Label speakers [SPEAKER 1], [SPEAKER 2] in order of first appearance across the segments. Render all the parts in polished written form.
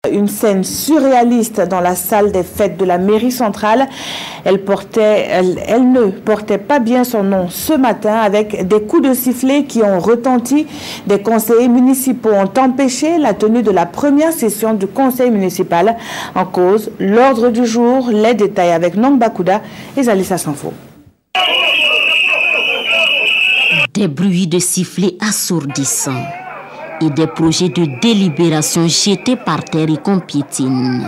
[SPEAKER 1] Une scène surréaliste dans la salle des fêtes de la mairie centrale. Elle ne portait pas bien son nom ce matin avec des coups de sifflet qui ont retenti. Des conseillers municipaux ont empêché la tenue de la première session du conseil municipal. En cause, l'ordre du jour, les détails avec Nong Bakouda et Zalissa Sanfo.
[SPEAKER 2] Des bruits de sifflets assourdissants et des projets de délibération jetés par terre et qu'on piétine.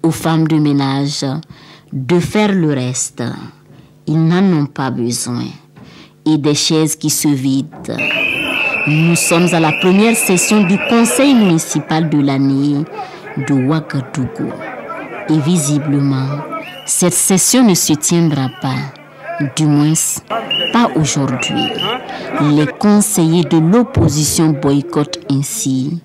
[SPEAKER 2] Aux femmes de ménage de faire le reste. Ils n'en ont pas besoin. Et des chaises qui se vident. Nous sommes à la première session du conseil municipal de l'année de Ouagadougou. Et visiblement, cette session ne se tiendra pas. Du moins, pas aujourd'hui. Les conseillers de l'opposition boycottent ainsi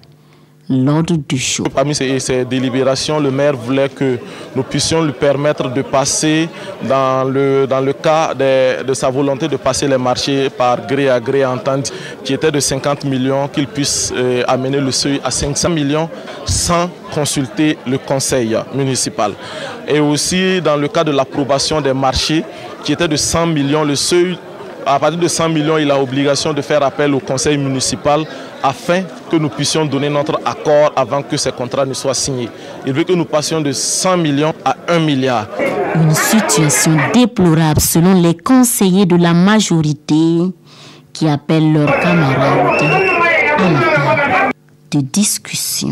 [SPEAKER 2] l'ordre du jour.
[SPEAKER 3] Parmi ces délibérations, le maire voulait que nous puissions lui permettre de passer, dans le cas de sa volonté de passer les marchés par gré à gré entente, qui était de 50 millions, qu'il puisse amener le seuil à 500 millions sans consulter le conseil municipal. Et aussi dans le cas de l'approbation des marchés, qui était de 100 millions, le seuil, à partir de 100 millions, il a obligation de faire appel au conseil municipal afin que nous puissions donner notre accord avant que ces contrats ne soient signés. Il veut que nous passions de 100 millions à 1 milliard.
[SPEAKER 2] Une situation déplorable selon les conseillers de la majorité qui appellent leurs camarades à la table de discussion.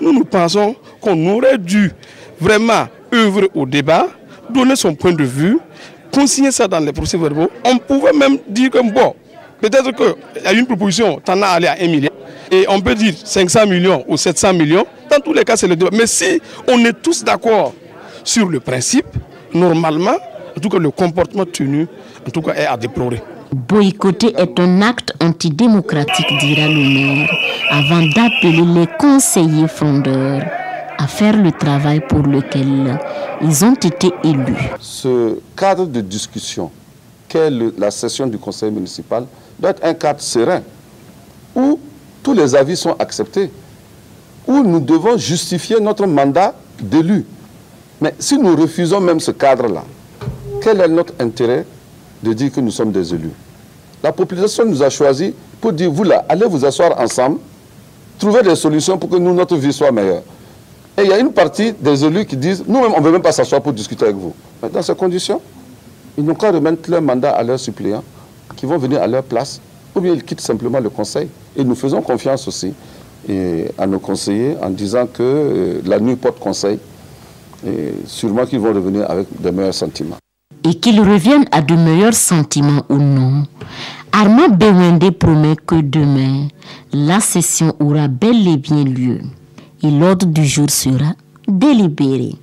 [SPEAKER 4] Nous pensons qu'on aurait dû vraiment œuvrer au débat, donner son point de vue, consigner ça dans les procès-verbaux. On pouvait même dire que bon, peut-être qu'il y a une proposition, t'en as allé à 1 milliard. Et on peut dire 500 millions ou 700 millions. Dans tous les cas, c'est le débat. Mais si on est tous d'accord sur le principe, normalement, en tout cas le comportement tenu, en tout cas est à déplorer.
[SPEAKER 2] Boycotter est un acte antidémocratique, dira le maire, avant d'appeler les conseillers frondeurs à faire le travail pour lequel ils ont été élus.
[SPEAKER 5] Ce cadre de discussion qu'est la session du conseil municipal doit être un cadre serein où tous les avis sont acceptés, où nous devons justifier notre mandat d'élu. Mais si nous refusons même ce cadre-là, quel est notre intérêt de dire que nous sommes des élus? La population nous a choisis pour dire, vous là, allez vous asseoir ensemble, trouver des solutions pour que nous, notre vie soit meilleure. Et il y a une partie des élus qui disent, nous-mêmes, on ne veut même pas s'asseoir pour discuter avec vous. Mais dans ces conditions, ils n'ont qu'à remettre leur mandat à leurs suppléants, qui vont venir à leur place, ou bien ils quittent simplement le conseil. Et nous faisons confiance aussi à nos conseillers en disant que la nuit porte conseil, et sûrement qu'ils vont revenir avec de meilleurs sentiments.
[SPEAKER 2] Et qu'ils reviennent à de meilleurs sentiments ou non, Armand Bewende promet que demain, la session aura bel et bien lieu et l'ordre du jour sera délibéré.